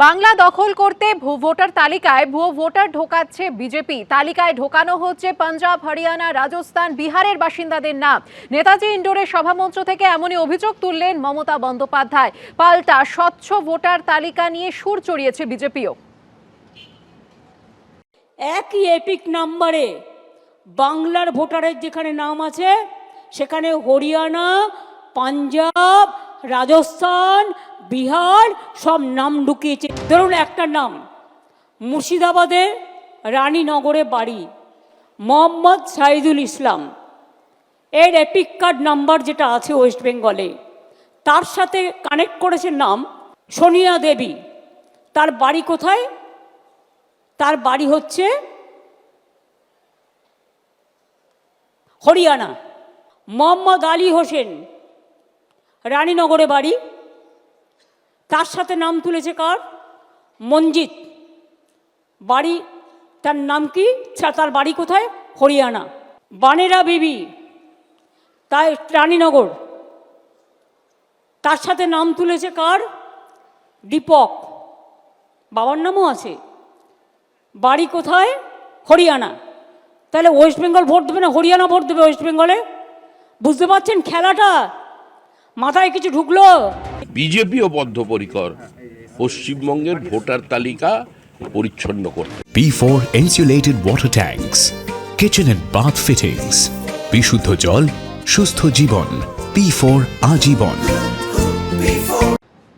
বাংলা দখল করতে ভোটার তালিকায় ভুয়ো ভোটার ঢোকাচ্ছে বিজেপি। তালিকায় ঢোকানো হচ্ছে পাঞ্জাব, হরিয়ানা, রাজস্থান, বিহারের বাসিন্দাদের নাম। নেতাজি ইন্ডোরের সভামঞ্চ থেকে এমনই অভিযোগ তুললেন মমতা বন্দ্যোপাধ্যায়। পাল্টা স্বচ্ছ ভোটার তালিকা নিয়ে সুর চড়িয়েছে বিজেপিও। একই এপিক নাম্বারে বাংলার ভোটারের যেখানে নাম আছে সেখানে হরিয়ানা, পাঞ্জাব, রাজস্থান, বিহার সব নাম ঢুকিয়েছে। ধরুন একটা নাম মুর্শিদাবাদে রানীনগরে বাড়ি, মোহাম্মদ সাইদুল ইসলাম, এর এপিক কার্ড নাম্বার যেটা আছে ওয়েস্ট বেঙ্গলে, তার সাথে কানেক্ট করেছে নাম সোনিয়া দেবী। তার বাড়ি কোথায়? তার বাড়ি হচ্ছে হরিয়ানা। মোহাম্মদ আলী হোসেন, রানীনগরে বাড়ি, তার সাথে নাম তুলেছে কার? মঞ্জিত। বাড়ি, তার নাম কি? তার বাড়ি কোথায়? হরিয়ানা। বানেরা বিবি, তাই রানীনগর, তার সাথে নাম তুলেছে কার? দীপক। বাবার নামও আছে, বাড়ি কোথায়? হরিয়ানা। তাহলে ওয়েস্ট বেঙ্গল ভোট দেবে না হরিয়ানা ভোট দেবে ওয়েস্ট বেঙ্গলে? বুঝতে পারছেন খেলাটা? মাথায় কিছু ঢুকলো? বিজেপিও বদ্ধপরিকর পশ্চিমবঙ্গের ভোটার তালিকা পরিচ্ছন্ন করতে। P4 insulated water tanks, kitchen and bath fittings, বিশুদ্ধ জল, সুস্থ জীবন, P4 আজীবন।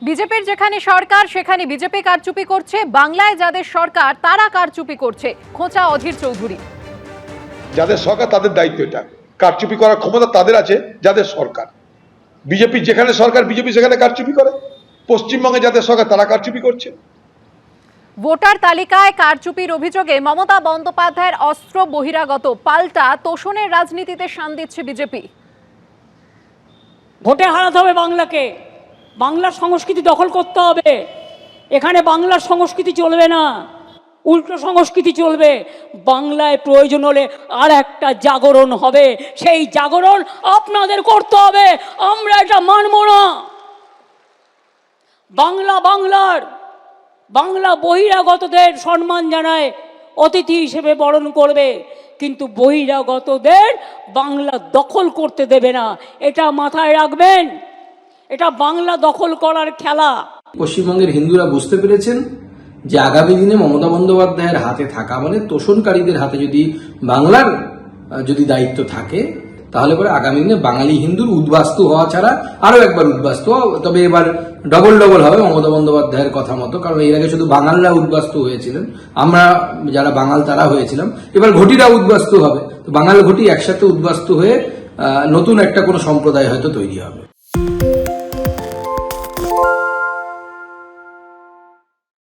বিজেপির যেখানে সরকার সেখানে বিজেপি কারচুপি করছে, বাংলায় যাদের সরকার তারা কারচুপি করছে, খোঁচা অধীর চৌধুরী। যাদের সরকার তাদের দায়িত্ব, এটা কারচুপি করার ক্ষমতা তাদের আছে যাদের সরকার। বিজেপি যেখানে সরকার, বিজেপি সেখানে কারচুপি করে। পশ্চিমবঙ্গে যাদের সরকার তারা কারচুপি করছে। ভোটার তালিকায় কারচুপির অভিযোগে মমতা বন্দ্যোপাধ্যায়ের অস্ত্র বহিরাগত। পাল্টা তোষণের রাজনীতিতে শান দিচ্ছে বিজেপি। ভোটে হারাতে হবে বাংলাকে, বাংলার সংস্কৃতি দখল করতে হবে। এখানে বাংলার সংস্কৃতি চলবে না, উল্টো সংস্কৃতি চলবে। বাংলায় প্রয়োজন হলে আর একটা জাগরণ হবে, সেই জাগরণ আপনাদের করতে হবে। আমরা এটা মানব না। বাংলা বাংলার, বাংলা বহিরাগতদের সম্মান জানায়, অতিথি হিসেবে বরণ করবে, কিন্তু বহিরাগতদের বাংলা দখল করতে দেবে না। এটা মাথায় রাখবেন, এটা বাংলা দখল করার খেলা। পশ্চিমবঙ্গের হিন্দুরা বুঝতে পেরেছেন যে আগামী দিনে মমতা বন্দ্যোপাধ্যায়ের হাতে থাকা মানে তোষণকারীদের হাতে যদি বাংলার যদি দায়িত্ব থাকে, তাহলে পরে আগামী দিনে বাঙালি হিন্দুর উদ্বাস্তু হওয়া ছাড়া আরো একবার উদ্বাস্তু হওয়া, তবে এবার ডবল হবে মমতা বন্দ্যোপাধ্যায়ের কথা মতো। কারণ এর আগে শুধু বাঙালরা উদ্বাস্তু হয়েছিলেন, আমরা যারা বাঙাল তারা হয়েছিলাম, এবার ঘটিরা উদ্বাস্তু হবে। তো বাঙাল ঘটি একসাথে উদ্বাস্তু হয়ে নতুন একটা কোনো সম্প্রদায় হয়তো তৈরি হবে।